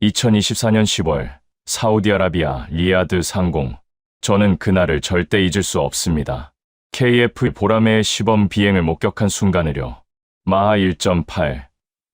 2024년 10월 사우디아라비아 리야드 상공. 저는 그날을 절대 잊을 수 없습니다. KF 보라매의 시범 비행을 목격한 순간을요. 마하 1.8,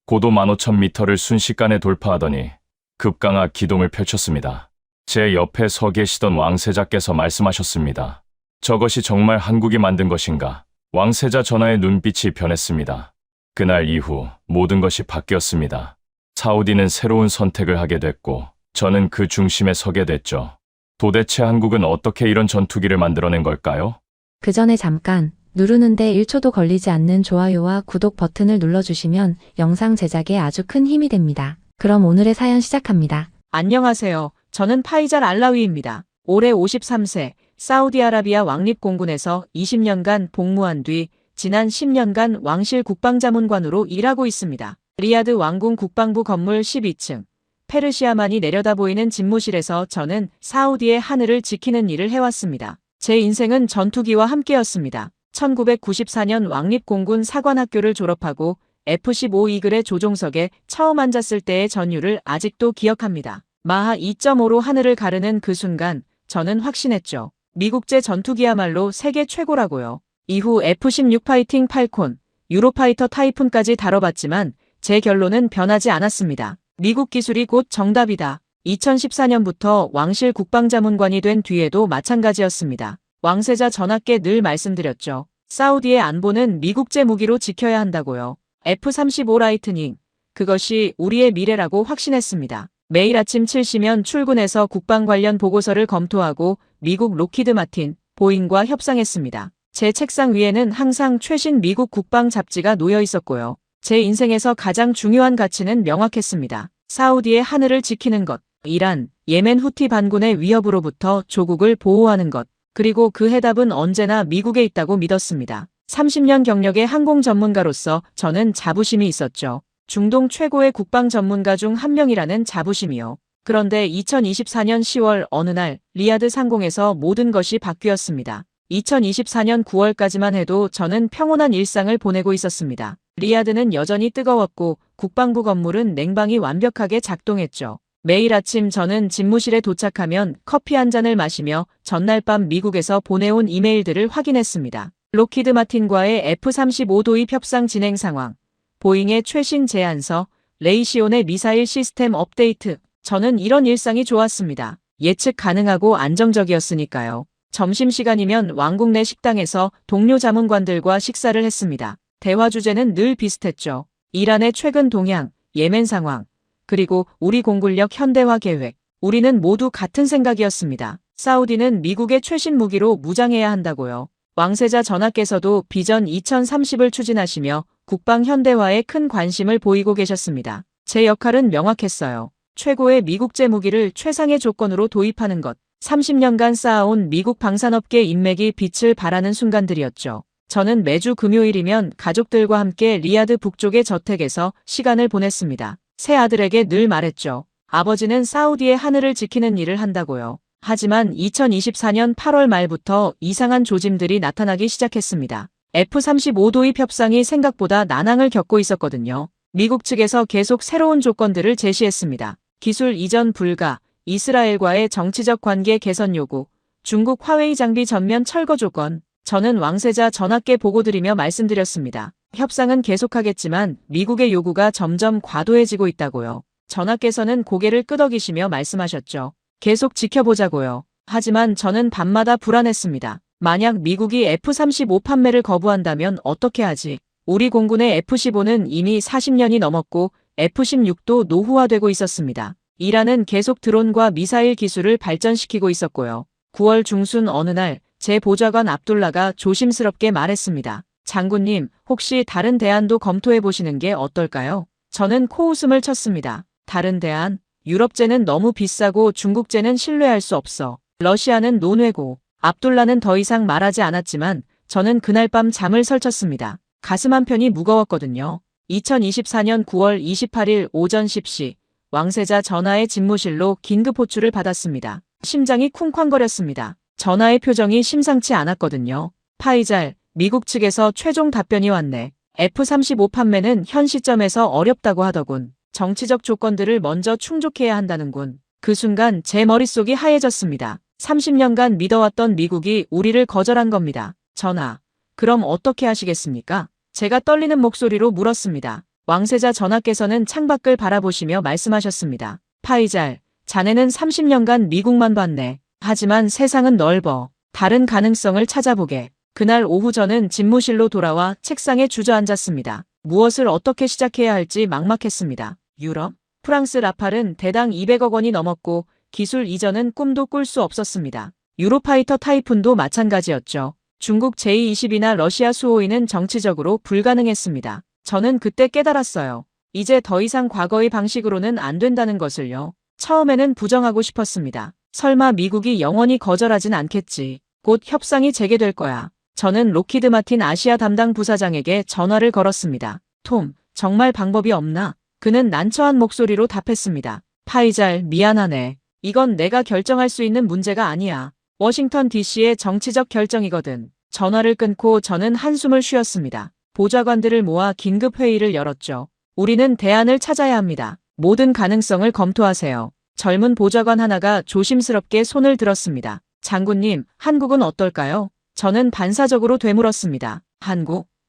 고도 15,000m를 순식간에 돌파하더니 급강하 기동을 펼쳤습니다. 제 옆에 서 계시던 왕세자께서 말씀하셨습니다. 저것이 정말 한국이 만든 것인가? 왕세자 전하의 눈빛이 변했습니다. 그날 이후 모든 것이 바뀌었습니다. 사우디는 새로운 선택을 하게 됐고 저는 그 중심에 서게 됐죠. 도대체 한국은 어떻게 이런 전투기를 만들어낸 걸까요? 그 전에 잠깐 누르는데 1초도 걸리지 않는 좋아요와 구독 버튼을 눌러주시면 영상 제작에 아주 큰 힘이 됩니다. 그럼 오늘의 사연 시작합니다. 안녕하세요. 저는 파이잘 알라위입니다. 올해 53세, 사우디아라비아 왕립공군에서 20년간 복무한 뒤 지난 10년간 왕실 국방자문관으로 일하고 있습니다. 리야드 왕궁 국방부 건물 12층, 페르시아만이 내려다 보이는 집무실에서 저는 사우디의 하늘을 지키는 일을 해왔습니다. 제 인생은 전투기와 함께였습니다. 1994년 왕립공군 사관학교를 졸업하고 F-15 이글의 조종석에 처음 앉았을 때의 전율을 아직도 기억합니다. 마하 2.5로 하늘을 가르는 그 순간 저는 확신했죠. 미국제 전투기야말로 세계 최고라고요. 이후 F-16 파이팅 팔콘, 유로파이터 타이푼까지 다뤄봤지만 제 결론은 변하지 않았습니다. 미국 기술이 곧 정답이다. 2014년부터 왕실 국방자문관이 된 뒤에도 마찬가지였습니다. 왕세자 전하께 늘 말씀드렸죠. 사우디의 안보는 미국제 무기로 지켜야 한다고요. F-35 라이트닝, 그것이 우리의 미래라고 확신했습니다. 매일 아침 7시면 출근해서 국방 관련 보고서를 검토하고 미국 로키드 마틴, 보잉과 협상했습니다. 제 책상 위에는 항상 최신 미국 국방 잡지가 놓여 있었고요. 제 인생에서 가장 중요한 가치는 명확했습니다. 사우디의 하늘을 지키는 것, 이란, 예멘 후티 반군의 위협으로부터 조국을 보호하는 것, 그리고 그 해답은 언제나 미국에 있다고 믿었습니다. 30년 경력의 항공 전문가로서 저는 자부심이 있었죠. 중동 최고의 국방 전문가 중 한 명이라는 자부심이요. 그런데 2024년 10월 어느 날 리야드 상공에서 모든 것이 바뀌었습니다. 2024년 9월까지만 해도 저는 평온한 일상을 보내고 있었습니다. 리야드는 여전히 뜨거웠고 국방부 건물은 냉방이 완벽하게 작동했죠. 매일 아침 저는 집무실에 도착하면 커피 한 잔을 마시며 전날 밤 미국에서 보내온 이메일들을 확인했습니다. 로키드 마틴과의 F-35 도입 협상 진행 상황, 보잉의 최신 제안서, 레이시온의 미사일 시스템 업데이트. 저는 이런 일상이 좋았습니다. 예측 가능하고 안정적이었으니까요. 점심시간이면 왕궁 내 식당에서 동료 자문관들과 식사를 했습니다. 대화 주제는 늘 비슷했죠. 이란의 최근 동향, 예멘 상황, 그리고 우리 공군력 현대화 계획. 우리는 모두 같은 생각이었습니다. 사우디는 미국의 최신 무기로 무장해야 한다고요. 왕세자 전하께서도 비전 2030을 추진하시며 국방 현대화에 큰 관심을 보이고 계셨습니다. 제 역할은 명확했어요. 최고의 미국제 무기를 최상의 조건으로 도입하는 것. 30년간 쌓아온 미국 방산업계 인맥이 빛을 발하는 순간들이었죠. 저는 매주 금요일이면 가족들과 함께 리야드 북쪽의 저택에서 시간을 보냈습니다. 새 아들에게 늘 말했죠. 아버지는 사우디의 하늘을 지키는 일을 한다고요. 하지만 2024년 8월 말부터 이상한 조짐들이 나타나기 시작했습니다. F-35 도입 협상이 생각보다 난항을 겪고 있었거든요. 미국 측에서 계속 새로운 조건들을 제시했습니다. 기술 이전 불가, 이스라엘과의 정치적 관계 개선 요구, 중국 화웨이 장비 전면 철거 조건. 저는 왕세자 전하께 보고드리며 말씀드렸습니다. 협상은 계속하겠지만 미국의 요구가 점점 과도해지고 있다고요. 전하께서는 고개를 끄덕이시며 말씀하셨죠. 계속 지켜보자고요. 하지만 저는 밤마다 불안했습니다. 만약 미국이 F-35 판매를 거부한다면 어떻게 하지? 우리 공군의 F-15는 이미 40년이 넘었고 F-16도 노후화되고 있었습니다. 이란은 계속 드론과 미사일 기술을 발전시키고 있었고요. 9월 중순 어느 날 제 보좌관 압둘라가 조심스럽게 말했습니다. 장군님, 혹시 다른 대안도 검토해 보시는 게 어떨까요? 저는 코웃음을 쳤습니다. 다른 대안? 유럽제는 너무 비싸고 중국제는 신뢰할 수 없어. 러시아는 논외고. 압둘라는 더 이상 말하지 않았지만 저는 그날 밤 잠을 설쳤습니다. 가슴 한편이 무거웠거든요. 2024년 9월 28일 오전 10시 왕세자 전하의 집무실로 긴급 호출을 받았습니다. 심장이 쿵쾅거렸습니다. 전하의 표정이 심상치 않았거든요. 파이잘, 미국 측에서 최종 답변이 왔네. F-35 판매는 현 시점에서 어렵다고 하더군. 정치적 조건들을 먼저 충족해야 한다는군. 그 순간 제 머릿속이 하얘졌습니다. 30년간 믿어왔던 미국이 우리를 거절한 겁니다. 전하, 그럼 어떻게 하시겠습니까? 제가 떨리는 목소리로 물었습니다. 왕세자 전하께서는 창밖을 바라보시며 말씀하셨습니다. 파이잘, 자네는 30년간 미국만 봤네. 하지만 세상은 넓어. 다른 가능성을 찾아보게. 그날 오후 저는 집무실로 돌아와 책상에 주저앉았습니다. 무엇을 어떻게 시작해야 할지 막막했습니다. 유럽, 프랑스 라팔은 대당 200억 원이 넘었고 기술 이전은 꿈도 꿀 수 없었습니다. 유로파이터 타이푼도 마찬가지였죠. 중국 J-22나 러시아 수호이는 정치적으로 불가능했습니다. 저는 그때 깨달았어요. 이제 더 이상 과거의 방식으로는 안 된다는 것을요. 처음에는 부정하고 싶었습니다. 설마 미국이 영원히 거절하진 않겠지. 곧 협상이 재개될 거야. 저는 로키드 마틴 아시아 담당 부사장에게 전화를 걸었습니다. 톰, 정말 방법이 없나? 그는 난처한 목소리로 답했습니다. 파이잘, 미안하네. 이건 내가 결정할 수 있는 문제가 아니야. 워싱턴 DC의 정치적 결정이거든. 전화를 끊고 저는 한숨을 쉬었습니다. 보좌관들을 모아 긴급 회의를 열었죠. 우리는 대안을 찾아야 합니다. 모든 가능성을 검토하세요. 젊은 보좌관 하나가 조심스럽게 손을 들었습니다. 장군님, 한국은 어떨까요? 저는 반사적으로 되물었습니다.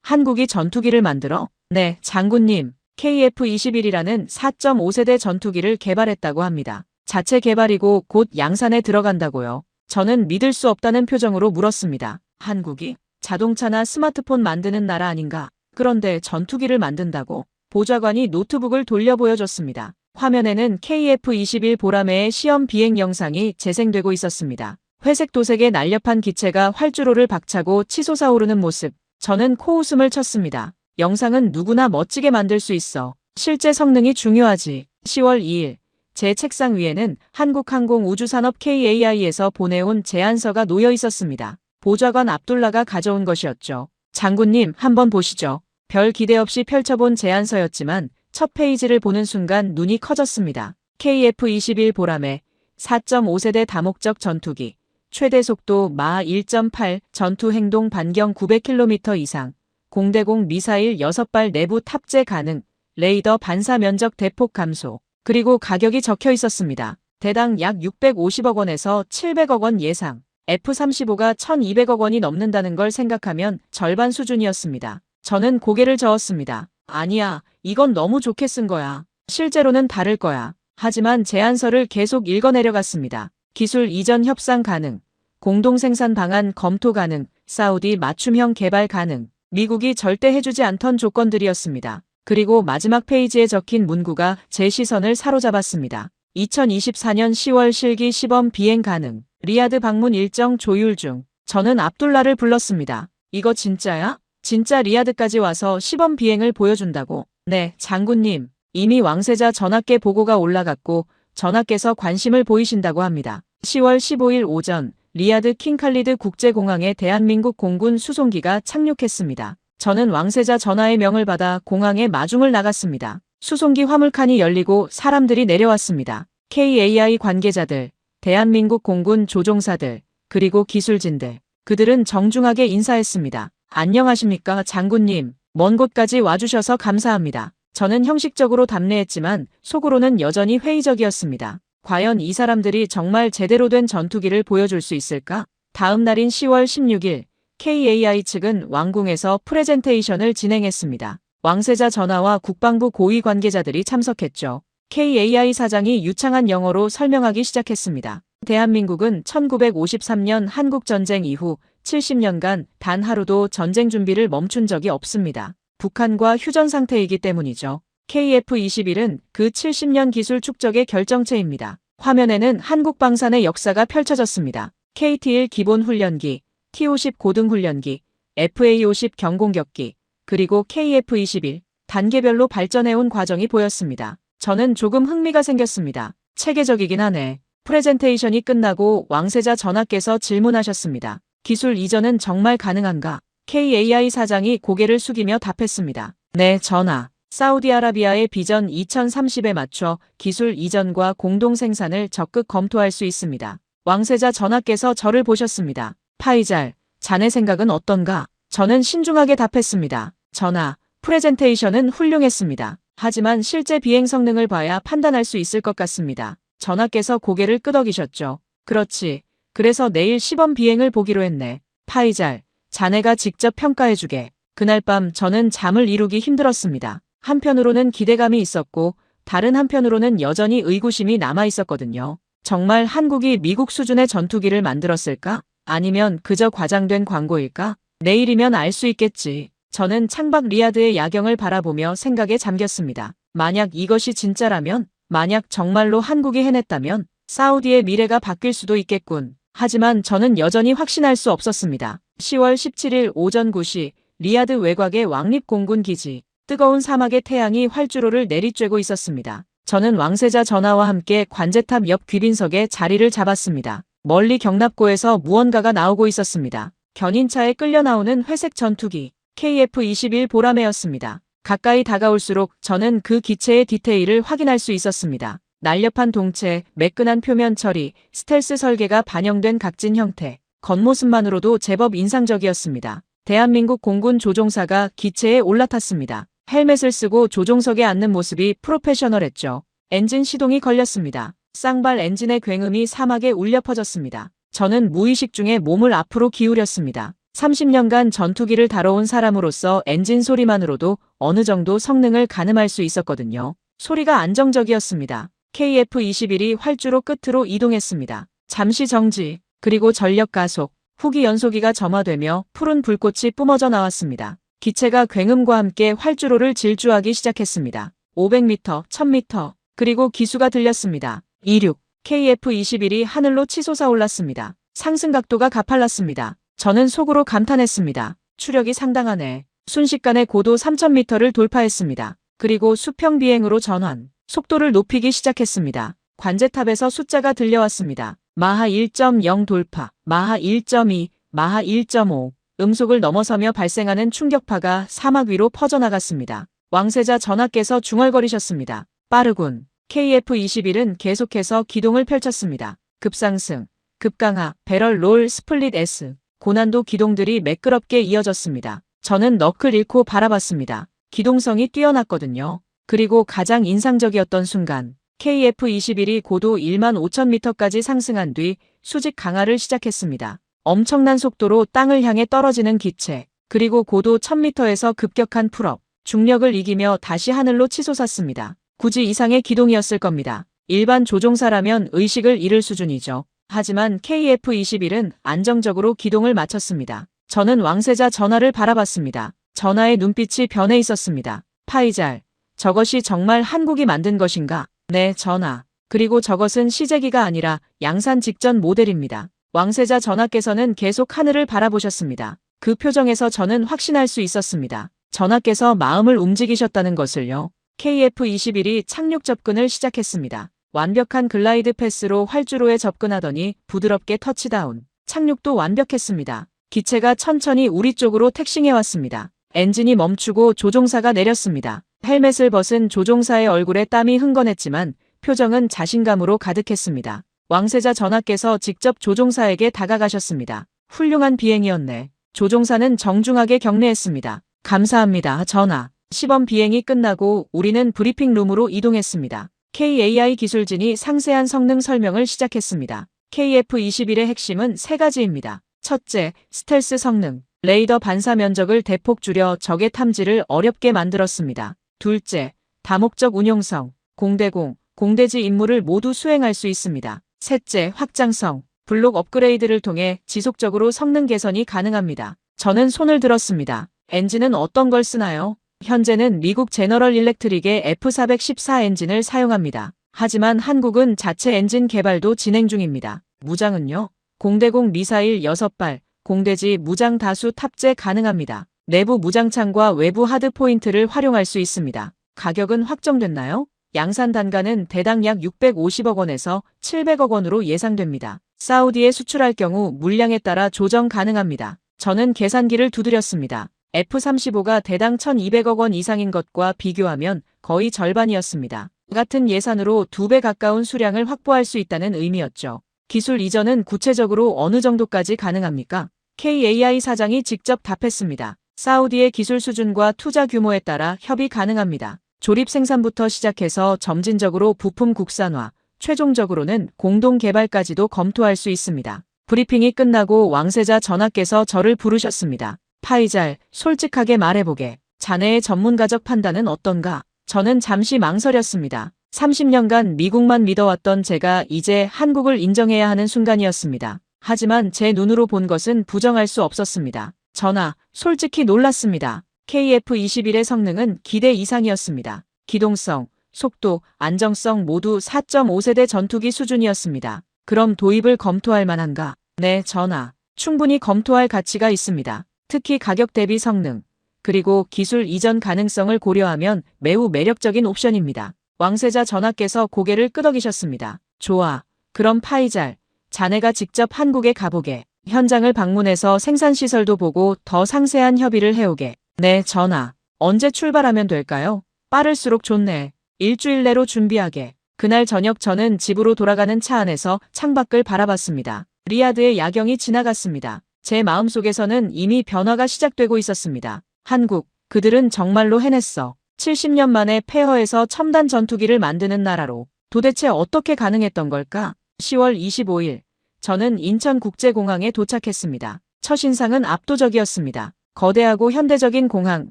한국이 전투기를 만들어? 네, 장군님. KF-21이라는 4.5세대 전투기를 개발했다고 합니다. 자체 개발이고 곧 양산에 들어간다고요. 저는 믿을 수 없다는 표정으로 물었습니다. 한국이? 자동차나 스마트폰 만드는 나라 아닌가? 그런데 전투기를 만든다고? 보좌관이 노트북을 돌려 보여줬습니다. 화면에는 KF-21 보라매의 시험 비행 영상이 재생되고 있었습니다. 회색 도색의 날렵한 기체가 활주로를 박차고 치솟아 오르는 모습. 저는 코웃음을 쳤습니다. 영상은 누구나 멋지게 만들 수 있어. 실제 성능이 중요하지. 10월 2일. 제 책상 위에는 한국항공우주산업 KAI에서 보내온 제안서가 놓여 있었습니다. 보좌관 압둘라가 가져온 것이었죠. 장군님, 한번 보시죠. 별 기대 없이 펼쳐본 제안서였지만 첫 페이지를 보는 순간 눈이 커졌습니다. KF-21 보라매, 4.5세대 다목적 전투기, 최대 속도 마 1.8, 전투 행동 반경 900km 이상, 공대공 미사일 6발 내부 탑재 가능, 레이더 반사 면적 대폭 감소, 그리고 가격이 적혀 있었습니다. 대당 약 650억 원에서 700억 원 예상. F-35가 1200억 원이 넘는다는 걸 생각하면 절반 수준이었습니다. 저는 고개를 저었습니다. 아니야, 이건 너무 좋게 쓴 거야. 실제로는 다를 거야. 하지만 제안서를 계속 읽어내려갔습니다. 기술 이전 협상 가능, 공동 생산 방안 검토 가능, 사우디 맞춤형 개발 가능. 미국이 절대 해주지 않던 조건들이었습니다. 그리고 마지막 페이지에 적힌 문구가 제 시선을 사로잡았습니다. 2024년 10월 실기 시범 비행 가능. 리야드 방문 일정 조율 중. 저는 압둘라를 불렀습니다. 이거 진짜야? 진짜 리야드까지 와서 시범 비행을 보여준다고? 네, 장군님. 이미 왕세자 전하께 보고가 올라갔고 전하께서 관심을 보이신다고 합니다. 10월 15일 오전 리야드 킹칼리드 국제공항에 대한민국 공군 수송기가 착륙했습니다. 저는 왕세자 전하의 명을 받아 공항에 마중을 나갔습니다. 수송기 화물칸이 열리고 사람들이 내려왔습니다. KAI 관계자들, 대한민국 공군 조종사들, 그리고 기술진들. 그들은 정중하게 인사했습니다. 안녕하십니까, 장군님. 먼 곳까지 와주셔서 감사합니다. 저는 형식적으로 답례했지만 속으로는 여전히 회의적이었습니다. 과연 이 사람들이 정말 제대로 된 전투기를 보여줄 수 있을까? 다음 날인 10월 16일, KAI 측은 왕궁에서 프레젠테이션을 진행했습니다. 왕세자 전하와 국방부 고위 관계자들이 참석했죠. KAI 사장이 유창한 영어로 설명하기 시작했습니다. 대한민국은 1953년 한국전쟁 이후 70년간 단 하루도 전쟁 준비를 멈춘 적이 없습니다. 북한과 휴전 상태이기 때문이죠. KF-21은 그 70년 기술 축적의 결정체입니다. 화면에는 한국방산의 역사가 펼쳐졌습니다. KT-1 기본훈련기, T-50 고등훈련기, FA-50 경공격기, 그리고 KF-21 단계별로 발전해온 과정이 보였습니다. 저는 조금 흥미가 생겼습니다. 체계적이긴 하네. 프레젠테이션이 끝나고 왕세자 전하께서 질문하셨습니다. 기술 이전은 정말 가능한가? KAI 사장이 고개를 숙이며 답했습니다. 네, 전하. 사우디아라비아의 비전 2030에 맞춰 기술 이전과 공동 생산을 적극 검토할 수 있습니다. 왕세자 전하께서 저를 보셨습니다. 파이잘, 자네 생각은 어떤가? 저는 신중하게 답했습니다. 전하, 프레젠테이션은 훌륭했습니다. 하지만 실제 비행 성능을 봐야 판단할 수 있을 것 같습니다. 전하께서 고개를 끄덕이셨죠. 그렇지. 그래서 내일 시범 비행을 보기로 했네. 파이잘, 자네가 직접 평가해주게. 그날 밤 저는 잠을 이루기 힘들었습니다. 한편으로는 기대감이 있었고 다른 한편으로는 여전히 의구심이 남아 있었거든요. 정말 한국이 미국 수준의 전투기를 만들었을까? 아니면 그저 과장된 광고일까? 내일이면 알 수 있겠지. 저는 창밖 리야드의 야경을 바라보며 생각에 잠겼습니다. 만약 이것이 진짜라면, 만약 정말로 한국이 해냈다면 사우디의 미래가 바뀔 수도 있겠군. 하지만 저는 여전히 확신할 수 없었습니다. 10월 17일 오전 9시 리야드 외곽의 왕립공군 기지. 뜨거운 사막의 태양이 활주로를 내리쬐고 있었습니다. 저는 왕세자 전하와 함께 관제탑 옆 귀빈석에 자리를 잡았습니다. 멀리 경납고에서 무언가가 나오고 있었습니다. 견인차에 끌려 나오는 회색 전투기 KF-21 보라매였습니다. 가까이 다가올수록 저는 그 기체의 디테일을 확인할 수 있었습니다. 날렵한 동체, 매끈한 표면 처리, 스텔스 설계가 반영된 각진 형태, 겉모습만으로도 제법 인상적이었습니다. 대한민국 공군 조종사가 기체에 올라탔습니다. 헬멧을 쓰고 조종석에 앉는 모습이 프로페셔널했죠. 엔진 시동이 걸렸습니다. 쌍발 엔진의 굉음이 사막에 울려 퍼졌습니다. 저는 무의식 중에 몸을 앞으로 기울였습니다. 30년간 전투기를 다뤄온 사람으로서 엔진 소리만으로도 어느 정도 성능을 가늠할 수 있었거든요. 소리가 안정적이었습니다. KF-21이 활주로 끝으로 이동했습니다. 잠시 정지, 그리고 전력 가속, 후기 연소기가 점화되며 푸른 불꽃이 뿜어져 나왔습니다. 기체가 굉음과 함께 활주로를 질주하기 시작했습니다. 500m, 1000m, 그리고 기수가 들렸습니다. 26, KF-21이 하늘로 치솟아 올랐습니다. 상승 각도가 가팔랐습니다. 저는 속으로 감탄했습니다. 추력이 상당하네. 순식간에 고도 3000m를 돌파했습니다. 그리고 수평 비행으로 전환, 속도를 높이기 시작했습니다. 관제탑에서 숫자가 들려왔습니다. 마하 1.0 돌파, 마하 1.2, 마하 1.5. 음속을 넘어서며 발생하는 충격파가 사막 위로 퍼져나갔습니다. 왕세자 전하께서 중얼거리셨습니다. 빠르군. KF-21은 계속해서 기동을 펼쳤습니다. 급상승, 급강하, 배럴 롤 스플릿 S. 고난도 기동들이 매끄럽게 이어졌습니다. 저는 너클 잃고 바라봤습니다. 기동성이 뛰어났거든요. 그리고 가장 인상적이었던 순간, KF-21이 고도 15,000m까지 상승한 뒤 수직 강하를 시작했습니다. 엄청난 속도로 땅을 향해 떨어지는 기체, 그리고 고도 1000m에서 급격한 풀업, 중력을 이기며 다시 하늘로 치솟았습니다. 굳이 이상의 기동이었을 겁니다. 일반 조종사라면 의식을 잃을 수준이죠. 하지만 KF-21은 안정적으로 기동을 마쳤습니다. 저는 왕세자 전하를 바라봤습니다. 전하의 눈빛이 변해 있었습니다. 파이잘, 저것이 정말 한국이 만든 것인가? 네, 전하. 그리고 저것은 시제기가 아니라 양산 직전 모델입니다. 왕세자 전하께서는 계속 하늘을 바라보셨습니다. 그 표정에서 저는 확신할 수 있었습니다. 전하께서 마음을 움직이셨다는 것을요. KF-21이 착륙 접근을 시작했습니다. 완벽한 글라이드 패스로 활주로에 접근하더니 부드럽게 터치다운. 착륙도 완벽했습니다. 기체가 천천히 우리 쪽으로 택싱해 왔습니다. 엔진이 멈추고 조종사가 내렸습니다. 헬멧을 벗은 조종사의 얼굴에 땀이 흥건했지만 표정은 자신감으로 가득했습니다. 왕세자 전하께서 직접 조종사에게 다가가셨습니다. 훌륭한 비행이었네. 조종사는 정중하게 격려했습니다. 감사합니다, 전하. 시범 비행이 끝나고 우리는 브리핑 룸으로 이동했습니다. KAI 기술진이 상세한 성능 설명을 시작했습니다. KF-21의 핵심은 세 가지입니다. 첫째, 스텔스 성능. 레이더 반사 면적을 대폭 줄여 적의 탐지를 어렵게 만들었습니다. 둘째, 다목적 운용성. 공대공, 공대지 임무를 모두 수행할 수 있습니다. 셋째, 확장성. 블록 업그레이드를 통해 지속적으로 성능 개선이 가능합니다. 저는 손을 들었습니다. 엔진은 어떤 걸 쓰나요? 현재는 미국 제너럴 일렉트릭의 F414 엔진을 사용합니다. 하지만 한국은 자체 엔진 개발도 진행 중입니다. 무장은요? 공대공 미사일 6발, 공대지 무장 다수 탑재 가능합니다. 내부 무장창과 외부 하드 포인트를 활용할 수 있습니다. 가격은 확정됐나요? 양산 단가는 대당 약 650억 원에서 700억 원으로 예상됩니다. 사우디에 수출할 경우 물량에 따라 조정 가능합니다. 저는 계산기를 두드렸습니다. F-35가 대당 1200억 원 이상인 것과 비교하면 거의 절반이었습니다. 같은 예산으로 2배 가까운 수량을 확보할 수 있다는 의미였죠. 기술 이전은 구체적으로 어느 정도까지 가능합니까? KAI 사장이 직접 답했습니다. 사우디의 기술 수준과 투자 규모에 따라 협의 가능합니다. 조립 생산부터 시작해서 점진적으로 부품 국산화, 최종적으로는 공동 개발까지도 검토할 수 있습니다. 브리핑이 끝나고 왕세자 전하께서 저를 부르셨습니다. 파이잘, 솔직하게 말해보게. 자네의 전문가적 판단은 어떤가? 저는 잠시 망설였습니다. 30년간 미국만 믿어왔던 제가 이제 한국을 인정해야 하는 순간이었습니다. 하지만 제 눈으로 본 것은 부정할 수 없었습니다. 전하, 솔직히 놀랐습니다. KF-21의 성능은 기대 이상이었습니다. 기동성, 속도, 안정성 모두 4.5세대 전투기 수준이었습니다. 그럼 도입을 검토할 만한가? 네, 전하. 충분히 검토할 가치가 있습니다. 특히 가격 대비 성능, 그리고 기술 이전 가능성을 고려하면 매우 매력적인 옵션입니다. 왕세자 전하께서 고개를 끄덕이셨습니다. 좋아. 그럼 파이잘, 자네가 직접 한국에 가보게. 현장을 방문해서 생산시설도 보고 더 상세한 협의를 해오게. 네, 전하. 언제 출발하면 될까요? 빠를수록 좋네. 일주일 내로 준비하게. 그날 저녁 저는 집으로 돌아가는 차 안에서 창밖을 바라봤습니다. 리야드의 야경이 지나갔습니다. 제 마음속에서는 이미 변화가 시작되고 있었습니다. 한국, 그들은 정말로 해냈어. 70년 만에 폐허에서 첨단 전투기를 만드는 나라로. 도대체 어떻게 가능했던 걸까? 10월 25일, 저는 인천국제공항에 도착했습니다. 첫 인상은 압도적이었습니다. 거대하고 현대적인 공항,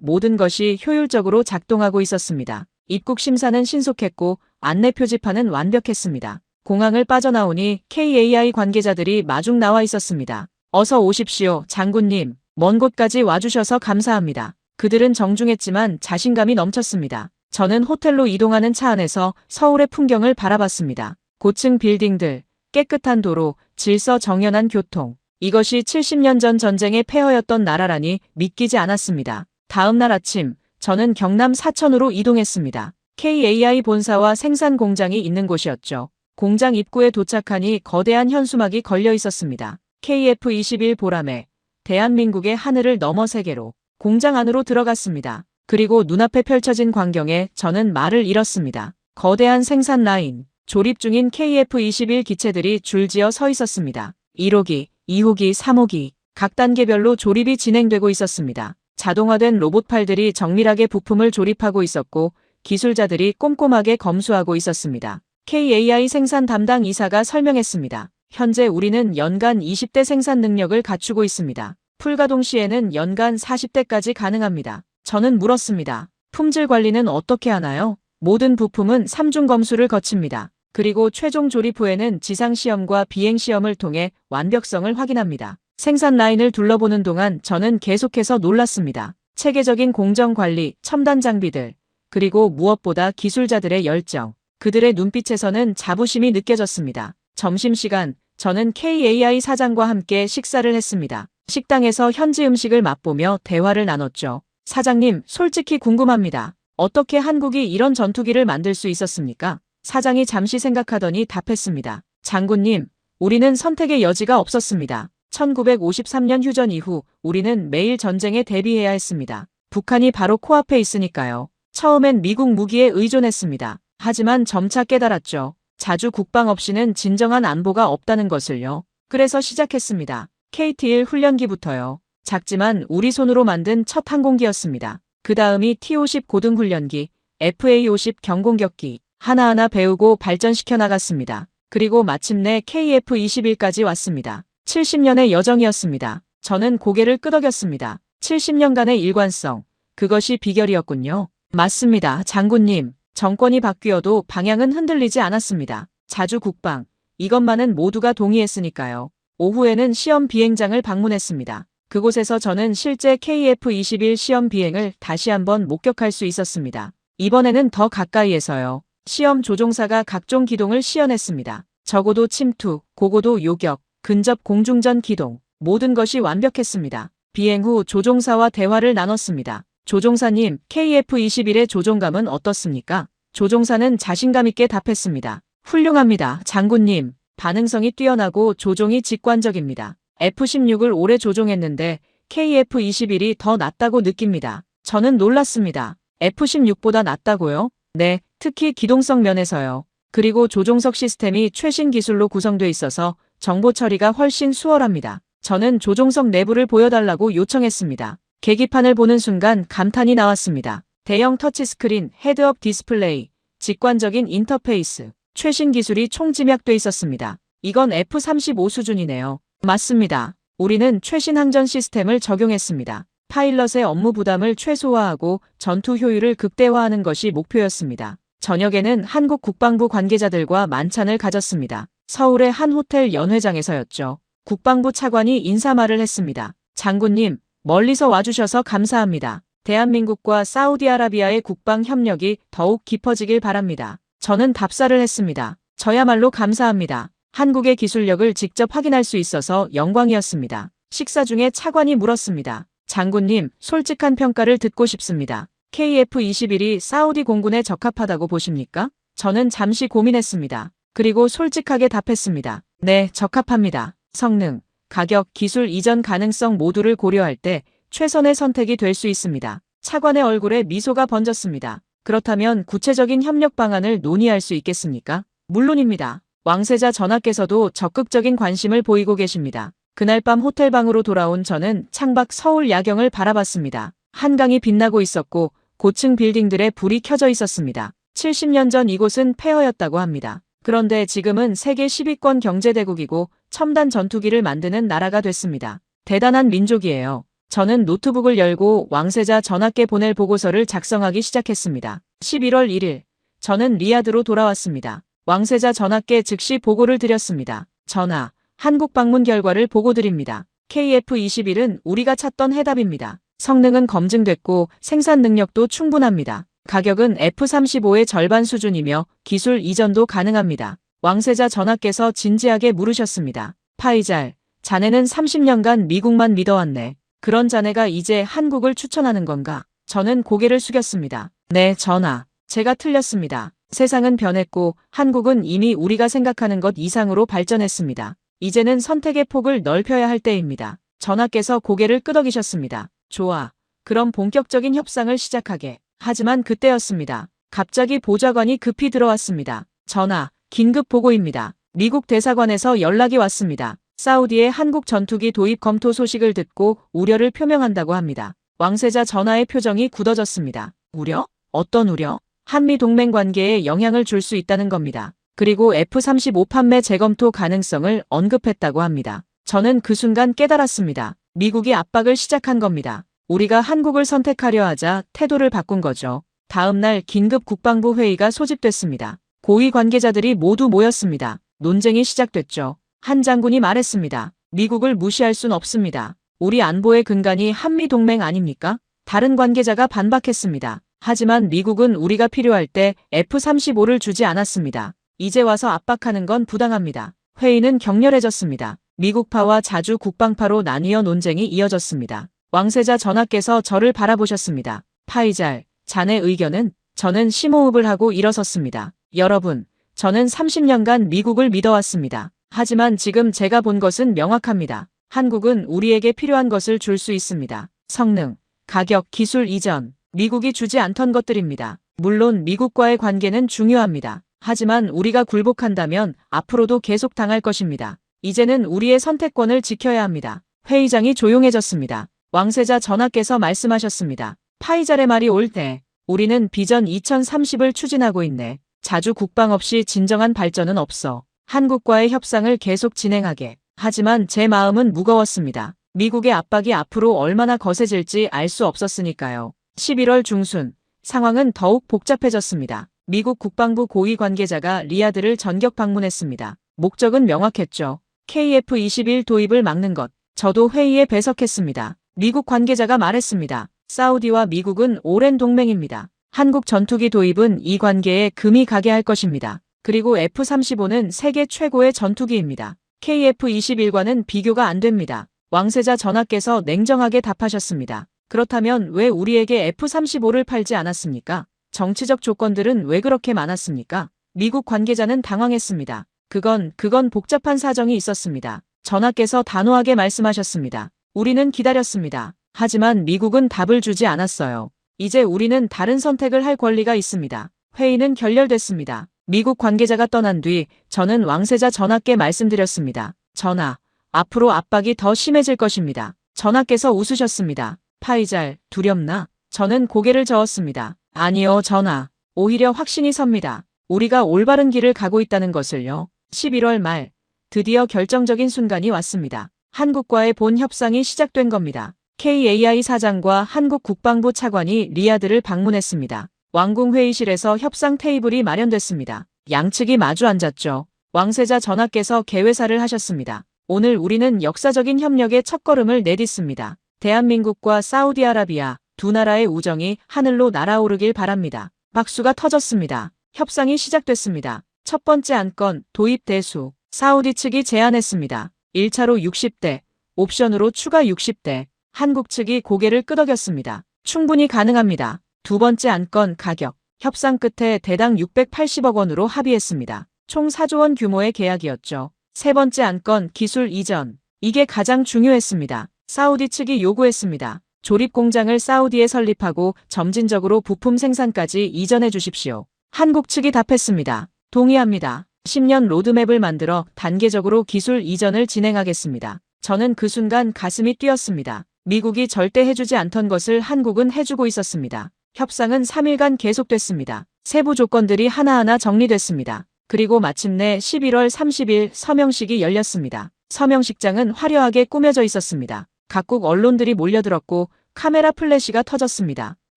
모든 것이 효율적으로 작동하고 있었습니다. 입국 심사는 신속했고 안내 표지판은 완벽했습니다. 공항을 빠져나오니 KAI 관계자들이 마중 나와 있었습니다. 어서 오십시오, 장군님. 먼 곳까지 와주셔서 감사합니다. 그들은 정중했지만 자신감이 넘쳤습니다. 저는 호텔로 이동하는 차 안에서 서울의 풍경을 바라봤습니다. 고층 빌딩들, 깨끗한 도로, 질서 정연한 교통. 이것이 70년 전 전쟁의 폐허였던 나라라니 믿기지 않았습니다. 다음 날 아침, 저는 경남 사천으로 이동했습니다. KAI 본사와 생산 공장이 있는 곳이었죠. 공장 입구에 도착하니 거대한 현수막이 걸려 있었습니다. KF-21 보람에 대한민국의 하늘을 넘어 세계로. 공장 안으로 들어갔습니다. 그리고 눈앞에 펼쳐진 광경에 저는 말을 잃었습니다. 거대한 생산 라인, 조립 중인 KF-21 기체들이 줄지어 서 있었습니다. 1호기, 2호기, 3호기, 각 단계별로 조립이 진행되고 있었습니다. 자동화된 로봇팔들이 정밀하게 부품을 조립하고 있었고 기술자들이 꼼꼼하게 검수하고 있었습니다. KAI 생산 담당 이사가 설명했습니다. 현재 우리는 연간 20대 생산 능력을 갖추고 있습니다. 풀가동 시에는 연간 40대까지 가능합니다. 저는 물었습니다. 품질 관리는 어떻게 하나요? 모든 부품은 3중 검수를 거칩니다. 그리고 최종 조립 후에는 지상시험과 비행시험을 통해 완벽성을 확인합니다. 생산 라인을 둘러보는 동안 저는 계속해서 놀랐습니다. 체계적인 공정 관리, 첨단 장비들, 그리고 무엇보다 기술자들의 열정. 그들의 눈빛에서는 자부심이 느껴졌습니다. 점심시간, 저는 KAI 사장과 함께 식사를 했습니다. 식당에서 현지 음식을 맛보며 대화를 나눴죠. 사장님, 솔직히 궁금합니다. 어떻게 한국이 이런 전투기를 만들 수 있었습니까? 사장이 잠시 생각하더니 답했습니다. 장군님, 우리는 선택의 여지가 없었습니다. 1953년 휴전 이후 우리는 매일 전쟁에 대비해야 했습니다. 북한이 바로 코앞에 있으니까요. 처음엔 미국 무기에 의존했습니다. 하지만 점차 깨달았죠. 자주 국방 없이는 진정한 안보가 없다는 것을요. 그래서 시작했습니다. KT-1 훈련기부터요. 작지만 우리 손으로 만든 첫 항공기였습니다. 그 다음이 T-50 고등훈련기, FA-50 경공격기, 하나하나 배우고 발전시켜 나갔습니다. 그리고 마침내 KF-21까지 왔습니다. 70년의 여정이었습니다. 저는 고개를 끄덕였습니다. 70년간의 일관성, 그것이 비결이었군요. 맞습니다, 장군님. 정권이 바뀌어도 방향은 흔들리지 않았습니다. 자주 국방, 이것만은 모두가 동의했으니까요. 오후에는 시험 비행장을 방문했습니다. 그곳에서 저는 실제 KF-21 시험 비행을 다시 한번 목격할 수 있었습니다. 이번에는 더 가까이에서요. 시험 조종사가 각종 기동을 시연했습니다. 저고도 침투, 고고도 요격, 근접 공중전 기동, 모든 것이 완벽했습니다. 비행 후 조종사와 대화를 나눴습니다. 조종사님, KF-21의 조종감은 어떻습니까? 조종사는 자신감 있게 답했습니다. 훌륭합니다, 장군님. 반응성이 뛰어나고 조종이 직관적입니다. F-16을 오래 조종했는데 KF-21이 더 낫다고 느낍니다. 저는 놀랐습니다. F-16보다 낫다고요? 네, 특히 기동성 면에서요. 그리고 조종석 시스템이 최신 기술로 구성돼 있어서 정보 처리가 훨씬 수월합니다. 저는 조종석 내부를 보여달라고 요청했습니다. 계기판을 보는 순간 감탄이 나왔습니다. 대형 터치스크린, 헤드업 디스플레이, 직관적인 인터페이스, 최신 기술이 총집약돼 있었습니다. 이건 F-35 수준이네요. 맞습니다. 우리는 최신 항전 시스템을 적용했습니다. 파일럿의 업무 부담을 최소화하고 전투 효율을 극대화하는 것이 목표였습니다. 저녁에는 한국 국방부 관계자들과 만찬을 가졌습니다. 서울의 한 호텔 연회장에서였죠. 국방부 차관이 인사말을 했습니다. 장군님, 멀리서 와주셔서 감사합니다. 대한민국과 사우디아라비아의 국방 협력이 더욱 깊어지길 바랍니다. 저는 답사를 했습니다. 저야말로 감사합니다. 한국의 기술력을 직접 확인할 수 있어서 영광이었습니다. 식사 중에 차관이 물었습니다. 장군님, 솔직한 평가를 듣고 싶습니다. KF-21이 사우디 공군에 적합하다고 보십니까? 저는 잠시 고민했습니다. 그리고 솔직하게 답했습니다. 네, 적합합니다. 성능, 가격, 기술 이전 가능성 모두를 고려할 때 최선의 선택이 될 수 있습니다. 차관의 얼굴에 미소가 번졌습니다. 그렇다면 구체적인 협력 방안을 논의할 수 있겠습니까? 물론입니다. 왕세자 전하께서도 적극적인 관심을 보이고 계십니다. 그날 밤 호텔방으로 돌아온 저는 창밖 서울 야경을 바라봤습니다. 한강이 빛나고 있었고 고층 빌딩들에 불이 켜져 있었습니다. 70년 전 이곳은 폐허였다고 합니다. 그런데 지금은 세계 10위권 경제대국이고 첨단 전투기를 만드는 나라가 됐습니다. 대단한 민족이에요. 저는 노트북을 열고 왕세자 전하께 보낼 보고서를 작성하기 시작했습니다. 11월 1일, 저는 리야드로 돌아왔습니다. 왕세자 전하께 즉시 보고를 드렸습니다. 전하, 한국 방문 결과를 보고드립니다. KF-21은 우리가 찾던 해답입니다. 성능은 검증됐고 생산 능력도 충분합니다. 가격은 F-35의 절반 수준이며 기술 이전도 가능합니다. 왕세자 전하께서 진지하게 물으셨습니다. 파이잘, 자네는 30년간 미국만 믿어왔네. 그런 자네가 이제 한국을 추천하는 건가? 저는 고개를 숙였습니다. 네, 전하. 제가 틀렸습니다. 세상은 변했고 한국은 이미 우리가 생각하는 것 이상으로 발전했습니다. 이제는 선택의 폭을 넓혀야 할 때입니다. 전하께서 고개를 끄덕이셨습니다. 좋아. 그럼 본격적인 협상을 시작하게. 하지만 그때였습니다. 갑자기 보좌관이 급히 들어왔습니다. 전하, 긴급 보고입니다. 미국 대사관에서 연락이 왔습니다. 사우디의 한국 전투기 도입 검토 소식을 듣고 우려를 표명한다고 합니다. 왕세자 전하의 표정이 굳어졌습니다. 우려? 어떤 우려? 한미 동맹 관계에 영향을 줄 수 있다는 겁니다. 그리고 F-35 판매 재검토 가능성을 언급했다고 합니다. 저는 그 순간 깨달았습니다. 미국이 압박을 시작한 겁니다. 우리가 한국을 선택하려 하자 태도를 바꾼 거죠. 다음 날 긴급 국방부 회의가 소집됐습니다. 고위 관계자들이 모두 모였습니다. 논쟁이 시작됐죠. 한 장군이 말했습니다. 미국을 무시할 순 없습니다. 우리 안보의 근간이 한미동맹 아닙니까? 다른 관계자가 반박했습니다. 하지만 미국은 우리가 필요할 때 F-35를 주지 않았습니다. 이제 와서 압박하는 건 부당합니다. 회의는 격렬해졌습니다. 미국파와 자주 국방파로 나뉘어 논쟁이 이어졌습니다. 왕세자 전하께서 저를 바라보셨습니다. 파이잘, 자네 의견은? 저는 심호흡을 하고 일어섰습니다. 여러분, 저는 30년간 미국을 믿어왔습니다. 하지만 지금 제가 본 것은 명확합니다. 한국은 우리에게 필요한 것을 줄 수 있습니다. 성능, 가격, 기술 이전, 미국이 주지 않던 것들입니다. 물론 미국과의 관계는 중요합니다. 하지만 우리가 굴복한다면 앞으로도 계속 당할 것입니다. 이제는 우리의 선택권을 지켜야 합니다. 회의장이 조용해졌습니다. 왕세자 전하께서 말씀하셨습니다. 파이잘의 말이 옳대. 우리는 비전 2030을 추진하고 있네. 자주 국방 없이 진정한 발전은 없어. 한국과의 협상을 계속 진행하게. 하지만 제 마음은 무거웠습니다. 미국의 압박이 앞으로 얼마나 거세질지 알 수 없었으니까요. 11월 중순, 상황은 더욱 복잡해졌습니다. 미국 국방부 고위 관계자가 리야드를 전격 방문했습니다. 목적은 명확했죠. KF-21 도입을 막는 것. 저도 회의에 배석했습니다. 미국 관계자가 말했습니다. 사우디와 미국은 오랜 동맹입니다. 한국 전투기 도입은 이 관계에 금이 가게 할 것입니다. 그리고 F-35는 세계 최고의 전투기입니다. KF-21과는 비교가 안 됩니다. 왕세자 전하께서 냉정하게 답하셨습니다. 그렇다면 왜 우리에게 F-35를 팔지 않았습니까? 정치적 조건들은 왜 그렇게 많았습니까? 미국 관계자는 당황했습니다. 그건 복잡한 사정이 있었습니다. 전하께서 단호하게 말씀하셨습니다. 우리는 기다렸습니다. 하지만 미국은 답을 주지 않았어요. 이제 우리는 다른 선택을 할 권리가 있습니다. 회의는 결렬됐습니다. 미국 관계자가 떠난 뒤 저는 왕세자 전하께 말씀드렸습니다. 전하, 앞으로 압박이 더 심해질 것입니다. 전하께서 웃으셨습니다. 파이잘, 두렵나? 저는 고개를 저었습니다. 아니요, 전하. 오히려 확신이 섭니다. 우리가 올바른 길을 가고 있다는 것을요. 11월 말, 드디어 결정적인 순간이 왔습니다. 한국과의 본 협상이 시작된 겁니다. KAI 사장과 한국 국방부 차관이 리야드를 방문했습니다. 왕궁 회의실에서 협상 테이블이 마련됐습니다. 양측이 마주 앉았죠. 왕세자 전하께서 개회사를 하셨습니다. 오늘 우리는 역사적인 협력의 첫걸음을 내딛습니다. 대한민국과 사우디아라비아 두 나라의 우정이 하늘로 날아오르길 바랍니다. 박수가 터졌습니다. 협상이 시작됐습니다. 첫 번째 안건 도입 대수. 사우디 측이 제안했습니다. 1차로 60대, 옵션으로 추가 60대. 한국 측이 고개를 끄덕였습니다. 충분히 가능합니다. 두 번째 안건 가격. 협상 끝에 대당 680억 원으로 합의했습니다. 총 4조 원 규모의 계약이었죠. 세 번째 안건 기술 이전. 이게 가장 중요했습니다. 사우디 측이 요구했습니다. 조립 공장을 사우디에 설립하고 점진적으로 부품 생산까지 이전해 주십시오. 한국 측이 답했습니다. 동의합니다. 10년 로드맵을 만들어 단계적으로 기술 이전을 진행하겠습니다. 저는 그 순간 가슴이 뛰었습니다. 미국이 절대 해주지 않던 것을 한국은 해주고 있었습니다. 협상은 3일간 계속됐습니다. 세부 조건들이 하나하나 정리됐습니다. 그리고 마침내 11월 30일 서명식이 열렸습니다. 서명식장은 화려하게 꾸며져 있었습니다. 각국 언론들이 몰려들었고 카메라 플래시가 터졌습니다.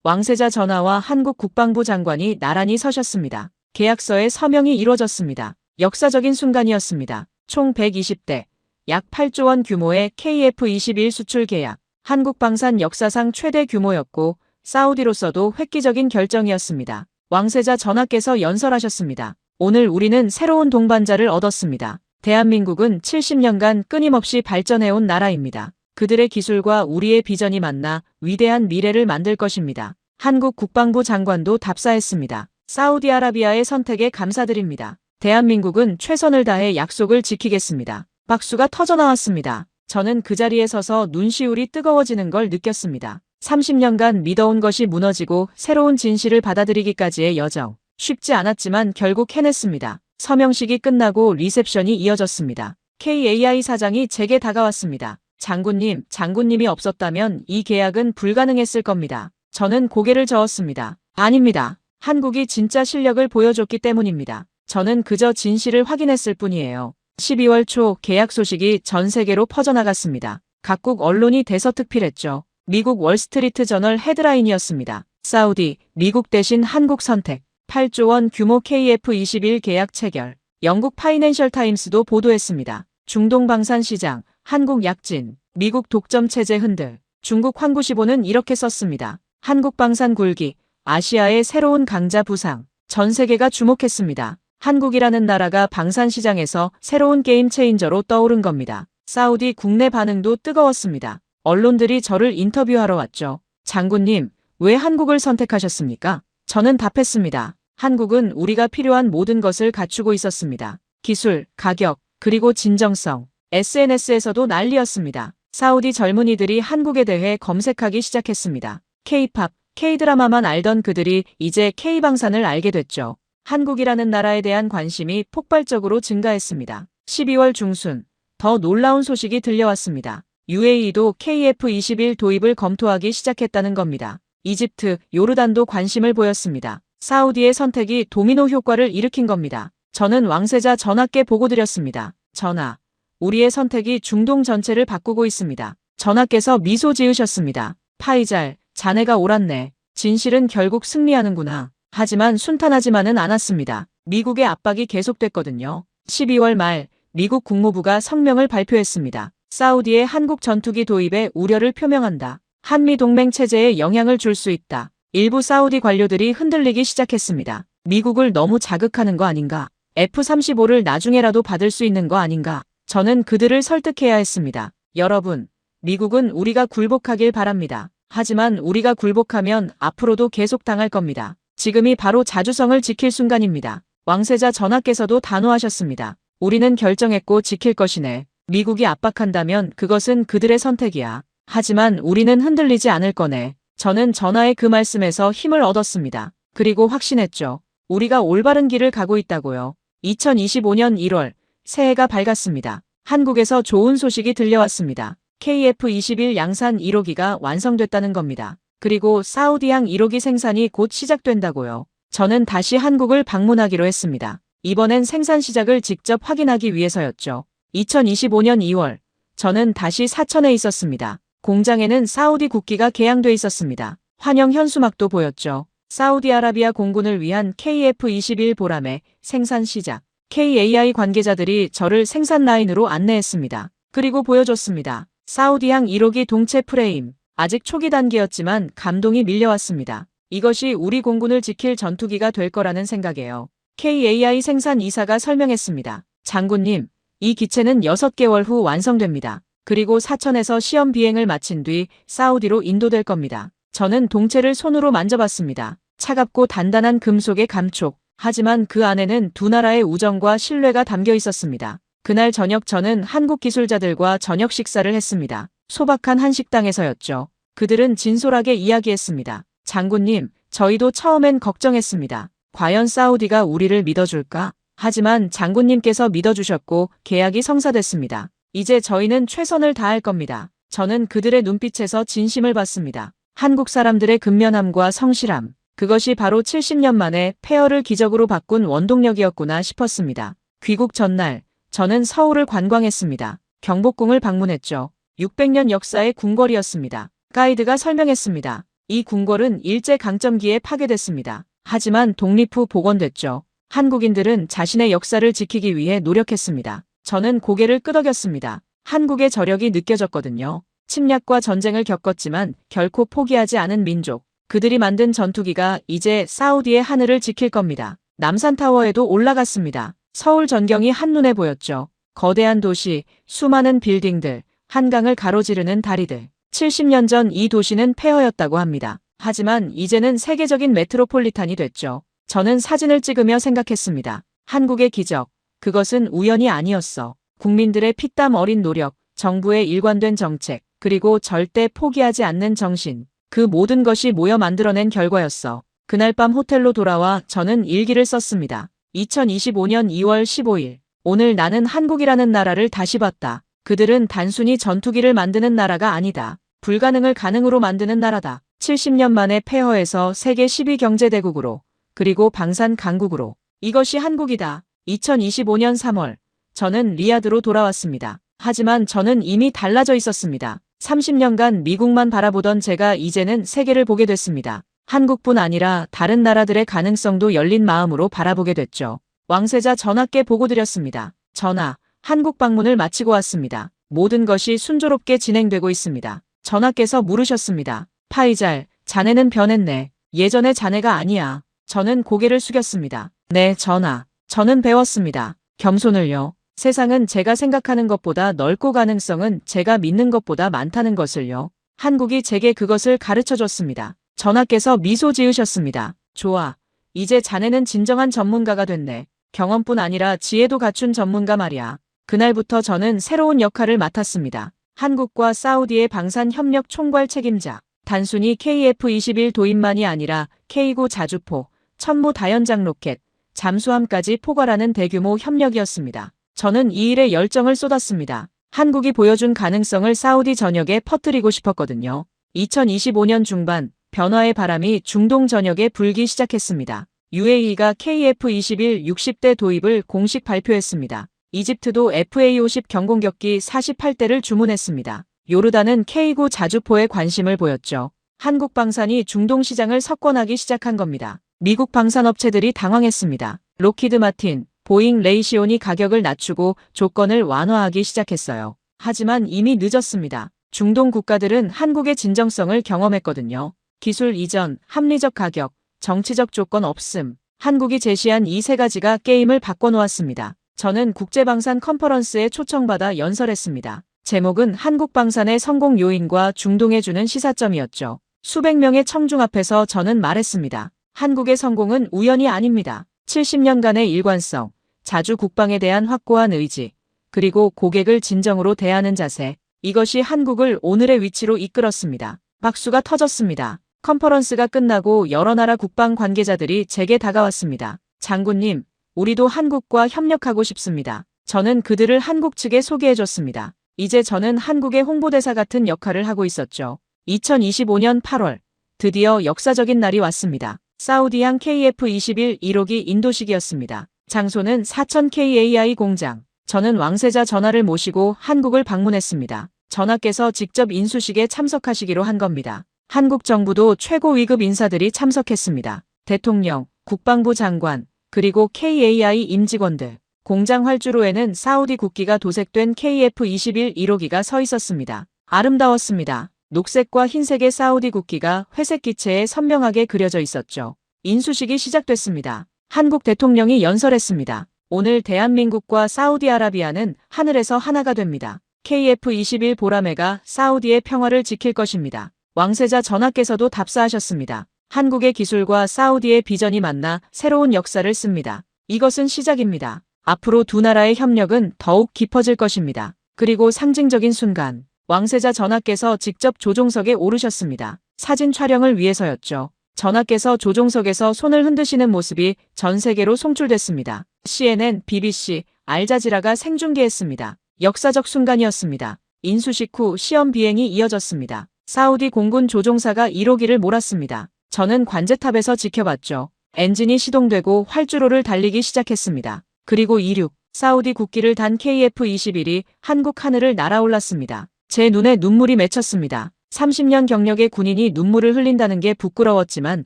왕세자 전하와 한국 국방부 장관이 나란히 서셨습니다. 계약서에 서명이 이루어졌습니다. 역사적인 순간이었습니다. 총 120대, 약 8조 원 규모의 KF-21 수출 계약. 한국 방산 역사상 최대 규모였고 사우디로서도 획기적인 결정이었습니다. 왕세자 전하께서 연설하셨습니다. 오늘 우리는 새로운 동반자를 얻었습니다. 대한민국은 70년간 끊임없이 발전해온 나라입니다. 그들의 기술과 우리의 비전이 만나 위대한 미래를 만들 것입니다. 한국 국방부 장관도 답사했습니다. 사우디아라비아의 선택에 감사드립니다. 대한민국은 최선을 다해 약속을 지키겠습니다. 박수가 터져나왔습니다. 저는 그 자리에 서서 눈시울이 뜨거워지는 걸 느꼈습니다. 30년간 믿어온 것이 무너지고 새로운 진실을 받아들이기까지의 여정. 쉽지 않았지만 결국 해냈습니다. 서명식이 끝나고 리셉션이 이어졌습니다. KAI 사장이 제게 다가왔습니다. 장군님이 없었다면 이 계약은 불가능했을 겁니다. 저는 고개를 저었습니다. 아닙니다. 한국이 진짜 실력을 보여줬기 때문입니다. 저는 그저 진실을 확인했을 뿐이에요. 12월 초 계약 소식이 전 세계로 퍼져나갔습니다. 각국 언론이 대서특필했죠. 미국 월스트리트 저널 헤드라인이었습니다. 사우디, 미국 대신 한국 선택. 8조 원 규모 KF-21 계약 체결. 영국 파이낸셜 타임스도 보도했습니다. 중동 방산 시장, 한국 약진, 미국 독점 체제 흔들. 중국 환구시보는 이렇게 썼습니다. 한국 방산 굴기, 아시아의 새로운 강자 부상. 전 세계가 주목했습니다. 한국이라는 나라가 방산 시장에서 새로운 게임 체인저로 떠오른 겁니다. 사우디 국내 반응도 뜨거웠습니다. 언론들이 저를 인터뷰하러 왔죠. 장군님, 왜 한국을 선택하셨습니까? 저는 답했습니다. 한국은 우리가 필요한 모든 것을 갖추고 있었습니다. 기술, 가격, 그리고 진정성. SNS에서도 난리였습니다. 사우디 젊은이들이 한국에 대해 검색하기 시작했습니다. K-팝, K-드라마만 알던 그들이 이제 K-방산을 알게 됐죠. 한국이라는 나라에 대한 관심이 폭발적으로 증가했습니다. 12월 중순, 더 놀라운 소식이 들려왔습니다. UAE도 KF-21 도입을 검토하기 시작했다는 겁니다. 이집트, 요르단도 관심을 보였습니다. 사우디의 선택이 도미노 효과를 일으킨 겁니다. 저는 왕세자 전하께 보고드렸습니다. 전하, 우리의 선택이 중동 전체를 바꾸고 있습니다. 전하께서 미소 지으셨습니다. 파이잘, 자네가 옳았네. 진실은 결국 승리하는구나. 하지만 순탄하지만은 않았습니다. 미국의 압박이 계속됐거든요. 12월 말 미국 국무부가 성명을 발표했습니다. 사우디의 한국 전투기 도입에 우려를 표명한다. 한미 동맹 체제에 영향을 줄 수 있다. 일부 사우디 관료들이 흔들리기 시작했습니다. 미국을 너무 자극하는 거 아닌가? F-35를 나중에라도 받을 수 있는 거 아닌가? 저는 그들을 설득해야 했습니다. 여러분, 미국은 우리가 굴복하길 바랍니다. 하지만 우리가 굴복하면 앞으로도 계속 당할 겁니다. 지금이 바로 자주성을 지킬 순간입니다. 왕세자 전하께서도 단호하셨습니다. 우리는 결정했고 지킬 것이네. 미국이 압박한다면 그것은 그들의 선택이야. 하지만 우리는 흔들리지 않을 거네. 저는 전하의 그 말씀에서 힘을 얻었습니다. 그리고 확신했죠. 우리가 올바른 길을 가고 있다고요. 2025년 1월, 새해가 밝았습니다. 한국에서 좋은 소식이 들려왔습니다. KF-21 양산 1호기가 완성됐다는 겁니다. 그리고 사우디항 1호기 생산이 곧 시작된다고요. 저는 다시 한국을 방문하기로 했습니다. 이번엔 생산 시작을 직접 확인하기 위해서였죠. 2025년 2월, 저는 다시 사천에 있었습니다. 공장에는 사우디 국기가 개양돼 있었습니다. 환영 현수막도 보였죠. 사우디아라비아 공군을 위한 KF-21 보람의 생산 시작. KAI 관계자들이 저를 생산 라인으로 안내했습니다. 그리고 보여줬습니다. 사우디항 1호기 동체 프레임. 아직 초기 단계였지만 감동이 밀려왔습니다. 이것이 우리 공군을 지킬 전투기가 될 거라는 생각이에요. KAI 생산 이사가 설명했습니다. 장군님, 이 기체는 6개월 후 완성됩니다. 그리고 사천에서 시험 비행을 마친 뒤 사우디로 인도될 겁니다. 저는 동체를 손으로 만져봤습니다. 차갑고 단단한 금속의 감촉. 하지만 그 안에는 두 나라의 우정과 신뢰가 담겨 있었습니다. 그날 저녁 저는 한국 기술자들과 저녁 식사를 했습니다. 소박한 한식당에서였죠. 그들은 진솔하게 이야기했습니다. 장군님, 저희도 처음엔 걱정했습니다. 과연 사우디가 우리를 믿어줄까? 하지만 장군님께서 믿어주셨고 계약이 성사됐습니다. 이제 저희는 최선을 다할 겁니다. 저는 그들의 눈빛에서 진심을 봤습니다. 한국 사람들의 근면함과 성실함. 그것이 바로 70년 만에 폐허를 기적으로 바꾼 원동력이었구나 싶었습니다. 귀국 전날, 저는 서울을 관광했습니다. 경복궁을 방문했죠. 600년 역사의 궁궐이었습니다. 가이드가 설명했습니다. 이 궁궐은 일제강점기에 파괴됐습니다. 하지만 독립 후 복원됐죠. 한국인들은 자신의 역사를 지키기 위해 노력했습니다. 저는 고개를 끄덕였습니다. 한국의 저력이 느껴졌거든요. 침략과 전쟁을 겪었지만 결코 포기하지 않은 민족. 그들이 만든 전투기가 이제 사우디의 하늘을 지킬 겁니다. 남산타워에도 올라갔습니다. 서울 전경이 한눈에 보였죠. 거대한 도시, 수많은 빌딩들, 한강을 가로지르는 다리들. 70년 전 이 도시는 폐허였다고 합니다. 하지만 이제는 세계적인 메트로폴리탄이 됐죠. 저는 사진을 찍으며 생각했습니다. 한국의 기적. 그것은 우연이 아니었어. 국민들의 피땀 어린 노력, 정부의 일관된 정책, 그리고 절대 포기하지 않는 정신. 그 모든 것이 모여 만들어낸 결과였어. 그날 밤 호텔로 돌아와 저는 일기를 썼습니다. 2025년 2월 15일. 오늘 나는 한국이라는 나라를 다시 봤다. 그들은 단순히 전투기를 만드는 나라가 아니다. 불가능을 가능으로 만드는 나라다. 70년 만에 폐허에서 세계 10위 경제대국으로, 그리고 방산 강국으로. 이것이 한국이다. 2025년 3월. 저는 리야드로 돌아왔습니다. 하지만 저는 이미 달라져 있었습니다. 30년간 미국만 바라보던 제가 이제는 세계를 보게 됐습니다. 한국뿐 아니라 다른 나라들의 가능성도 열린 마음으로 바라보게 됐죠. 왕세자 전하께 보고드렸습니다. 전하, 한국 방문을 마치고 왔습니다. 모든 것이 순조롭게 진행되고 있습니다. 전하께서 물으셨습니다. 파이잘, 자네는 변했네. 예전의 자네가 아니야. 저는 고개를 숙였습니다. 네, 전하. 저는 배웠습니다. 겸손을요. 세상은 제가 생각하는 것보다 넓고 가능성은 제가 믿는 것보다 많다는 것을요. 한국이 제게 그것을 가르쳐줬습니다. 전하께서 미소 지으셨습니다. 좋아. 이제 자네는 진정한 전문가가 됐네. 경험뿐 아니라 지혜도 갖춘 전문가 말이야. 그날부터 저는 새로운 역할을 맡았습니다. 한국과 사우디의 방산 협력 총괄 책임자. 단순히 KF-21 도입만이 아니라 K9 자주포, 천무 다연장 로켓, 잠수함까지 포괄하는 대규모 협력이었습니다. 저는 이 일에 열정을 쏟았습니다. 한국이 보여준 가능성을 사우디 전역에 퍼뜨리고 싶었거든요. 2025년 중반, 변화의 바람이 중동 전역에 불기 시작했습니다. UAE가 KF-21 60대 도입을 공식 발표했습니다. 이집트도 FA-50 경공격기 48대를 주문했습니다. 요르단은 K9 자주포에 관심을 보였죠. 한국 방산이 중동 시장을 석권하기 시작한 겁니다. 미국 방산업체들이 당황했습니다. 로키드 마틴, 보잉 레이시온이 가격을 낮추고 조건을 완화하기 시작했어요. 하지만 이미 늦었습니다. 중동 국가들은 한국의 진정성을 경험했거든요. 기술 이전, 합리적 가격, 정치적 조건 없음. 한국이 제시한 이 세 가지가 게임을 바꿔놓았습니다. 저는 국제방산 컨퍼런스에 초청받아 연설했습니다. 제목은 한국 방산의 성공 요인과 중동에 주는 시사점이었죠. 수백 명의 청중 앞에서 저는 말했습니다. 한국의 성공은 우연이 아닙니다. 70년간의 일관성, 자주 국방에 대한 확고한 의지, 그리고 고객을 진정으로 대하는 자세. 이것이 한국을 오늘의 위치로 이끌었습니다. 박수가 터졌습니다. 컨퍼런스가 끝나고 여러 나라 국방 관계자들이 제게 다가왔습니다. 장군님, 우리도 한국과 협력하고 싶습니다. 저는 그들을 한국 측에 소개해줬습니다. 이제 저는 한국의 홍보대사 같은 역할을 하고 있었죠. 2025년 8월, 드디어 역사적인 날이 왔습니다. 사우디항 KF-21 1호기 인도식이었습니다. 장소는 사천 KAI 공장. 저는 왕세자 전하를 모시고 한국을 방문했습니다. 전하께서 직접 인수식에 참석하시기로 한 겁니다. 한국 정부도 최고 위급 인사들이 참석했습니다. 대통령, 국방부 장관, 그리고 KAI 임직원들. 공장 활주로에는 사우디 국기가 도색된 KF-21 1호기가 서 있었습니다. 아름다웠습니다. 녹색과 흰색의 사우디 국기가 회색 기체에 선명하게 그려져 있었죠. 인수식이 시작됐습니다. 한국 대통령이 연설했습니다. 오늘 대한민국과 사우디아라비아는 하늘에서 하나가 됩니다. KF-21 보라매가 사우디의 평화를 지킬 것입니다. 왕세자 전하께서도 답사하셨습니다. 한국의 기술과 사우디의 비전이 만나 새로운 역사를 씁니다. 이것은 시작입니다. 앞으로 두 나라의 협력은 더욱 깊어질 것입니다. 그리고 상징적인 순간, 왕세자 전하께서 직접 조종석에 오르셨습니다. 사진 촬영을 위해서였죠. 전하께서 조종석에서 손을 흔드시는 모습이 전 세계로 송출됐습니다. CNN, BBC, 알자지라가 생중계했습니다. 역사적 순간이었습니다. 인수식 후 시험 비행이 이어졌습니다. 사우디 공군 조종사가 1호기를 몰았습니다. 저는 관제탑에서 지켜봤죠. 엔진이 시동되고 활주로를 달리기 시작했습니다. 그리고 26, 사우디 국기를 단 KF-21이 한국 하늘을 날아올랐습니다. 제 눈에 눈물이 맺혔습니다. 30년 경력의 군인이 눈물을 흘린다는 게 부끄러웠지만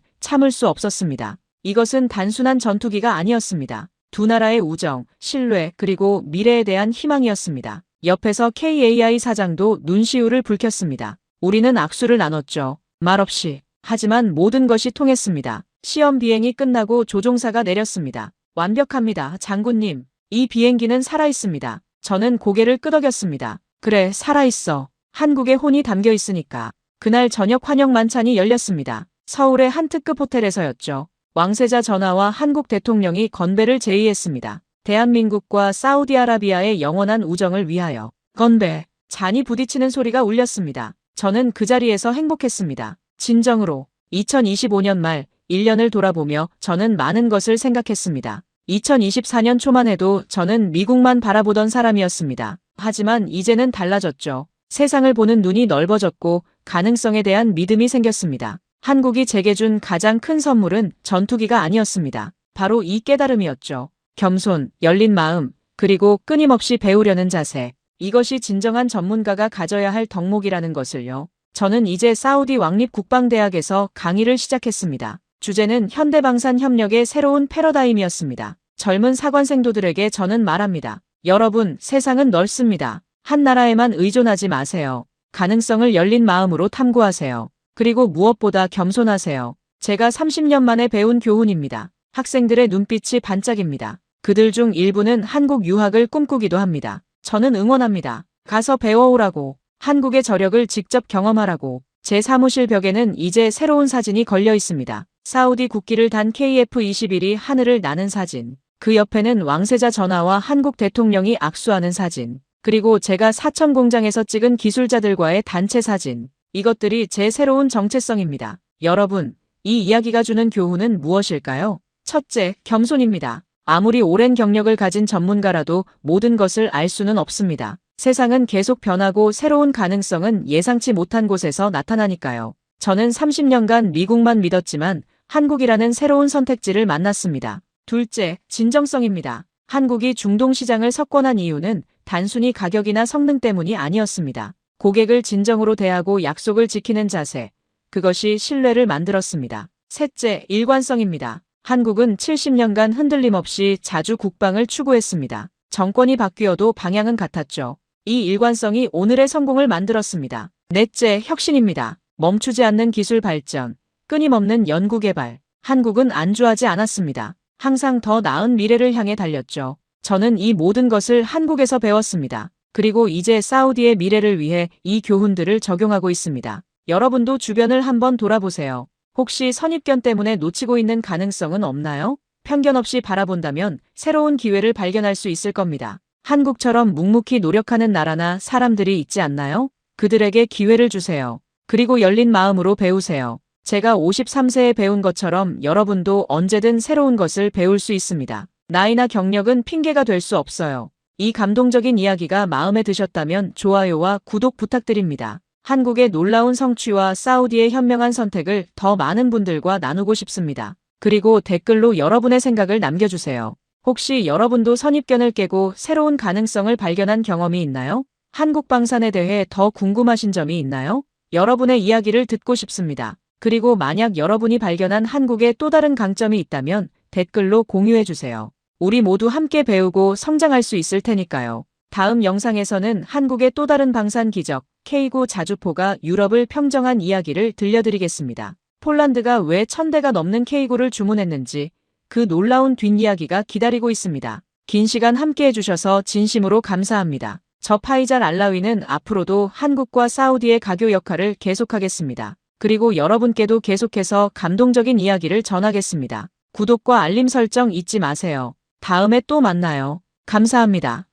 참을 수 없었습니다. 이것은 단순한 전투기가 아니었습니다. 두 나라의 우정, 신뢰, 그리고 미래에 대한 희망이었습니다. 옆에서 KAI 사장도 눈시울을 붉혔습니다. 우리는 악수를 나눴죠. 말없이. 하지만 모든 것이 통했습니다. 시험 비행이 끝나고 조종사가 내렸습니다. 완벽합니다, 장군님. 이 비행기는 살아있습니다. 저는 고개를 끄덕였습니다. 그래, 살아있어. 한국의 혼이 담겨 있으니까. 그날 저녁 환영 만찬이 열렸습니다. 서울의 한 특급 호텔에서였죠. 왕세자 전하와 한국 대통령이 건배를 제의했습니다. 대한민국과 사우디아라비아의 영원한 우정을 위하여. 건배. 잔이 부딪히는 소리가 울렸습니다. 저는 그 자리에서 행복했습니다. 진정으로. 2025년 말 1년을 돌아보며 저는 많은 것을 생각했습니다. 2024년 초만 해도 저는 미국만 바라보던 사람이었습니다. 하지만 이제는 달라졌죠. 세상을 보는 눈이 넓어졌고 가능성에 대한 믿음이 생겼습니다. 한국이 제게 준 가장 큰 선물은 전투기가 아니었습니다. 바로 이 깨달음이었죠. 겸손, 열린 마음, 그리고 끊임없이 배우려는 자세. 이것이 진정한 전문가가 가져야 할 덕목이라는 것을요. 저는 이제 사우디 왕립국방대학에서 강의를 시작했습니다. 주제는 현대방산 협력의 새로운 패러다임이었습니다. 젊은 사관생도들에게 저는 말합니다. 여러분, 세상은 넓습니다. 한 나라에만 의존하지 마세요. 가능성을 열린 마음으로 탐구하세요. 그리고 무엇보다 겸손하세요. 제가 30년 만에 배운 교훈입니다. 학생들의 눈빛이 반짝입니다. 그들 중 일부는 한국 유학을 꿈꾸기도 합니다. 저는 응원합니다. 가서 배워오라고. 한국의 저력을 직접 경험하라고. 제 사무실 벽에는 이제 새로운 사진이 걸려 있습니다. 사우디 국기를 단 KF-21이 하늘을 나는 사진. 그 옆에는 왕세자 전하와 한국 대통령이 악수하는 사진. 그리고 제가 사천 공장에서 찍은 기술자들과의 단체 사진. 이것들이 제 새로운 정체성입니다. 여러분, 이 이야기가 주는 교훈은 무엇일까요? 첫째, 겸손입니다. 아무리 오랜 경력을 가진 전문가라도 모든 것을 알 수는 없습니다. 세상은 계속 변하고 새로운 가능성은 예상치 못한 곳에서 나타나니까요. 저는 30년간 미국만 믿었지만 한국이라는 새로운 선택지를 만났습니다. 둘째, 진정성입니다. 한국이 중동 시장을 석권한 이유는 단순히 가격이나 성능 때문이 아니었습니다. 고객을 진정으로 대하고 약속을 지키는 자세. 그것이 신뢰를 만들었습니다. 셋째, 일관성입니다. 한국은 70년간 흔들림 없이 자주 국방을 추구했습니다. 정권이 바뀌어도 방향은 같았죠. 이 일관성이 오늘의 성공을 만들었습니다. 넷째, 혁신입니다. 멈추지 않는 기술 발전, 끊임없는 연구개발. 한국은 안주하지 않았습니다. 항상 더 나은 미래를 향해 달렸죠. 저는 이 모든 것을 한국에서 배웠습니다. 그리고 이제 사우디의 미래를 위해 이 교훈들을 적용하고 있습니다. 여러분도 주변을 한번 돌아보세요. 혹시 선입견 때문에 놓치고 있는 가능성은 없나요? 편견 없이 바라본다면 새로운 기회를 발견할 수 있을 겁니다. 한국처럼 묵묵히 노력하는 나라나 사람들이 있지 않나요? 그들에게 기회를 주세요. 그리고 열린 마음으로 배우세요. 제가 53세에 배운 것처럼 여러분도 언제든 새로운 것을 배울 수 있습니다. 나이나 경력은 핑계가 될 수 없어요. 이 감동적인 이야기가 마음에 드셨다면 좋아요와 구독 부탁드립니다. 한국의 놀라운 성취와 사우디의 현명한 선택을 더 많은 분들과 나누고 싶습니다. 그리고 댓글로 여러분의 생각을 남겨주세요. 혹시 여러분도 선입견을 깨고 새로운 가능성을 발견한 경험이 있나요? 한국 방산에 대해 더 궁금하신 점이 있나요? 여러분의 이야기를 듣고 싶습니다. 그리고 만약 여러분이 발견한 한국의 또 다른 강점이 있다면 댓글로 공유해주세요. 우리 모두 함께 배우고 성장할 수 있을 테니까요. 다음 영상에서는 한국의 또 다른 방산 기적, K9 자주포가 유럽을 평정한 이야기를 들려드리겠습니다. 폴란드가 왜 1000대가 넘는 K9를 주문했는지 그 놀라운 뒷이야기가 기다리고 있습니다. 긴 시간 함께 해주셔서 진심으로 감사합니다. 저 파이잘 알라위는 앞으로도 한국과 사우디의 가교 역할을 계속하겠습니다. 그리고 여러분께도 계속해서 감동적인 이야기를 전하겠습니다. 구독과 알림 설정 잊지 마세요. 다음에 또 만나요. 감사합니다.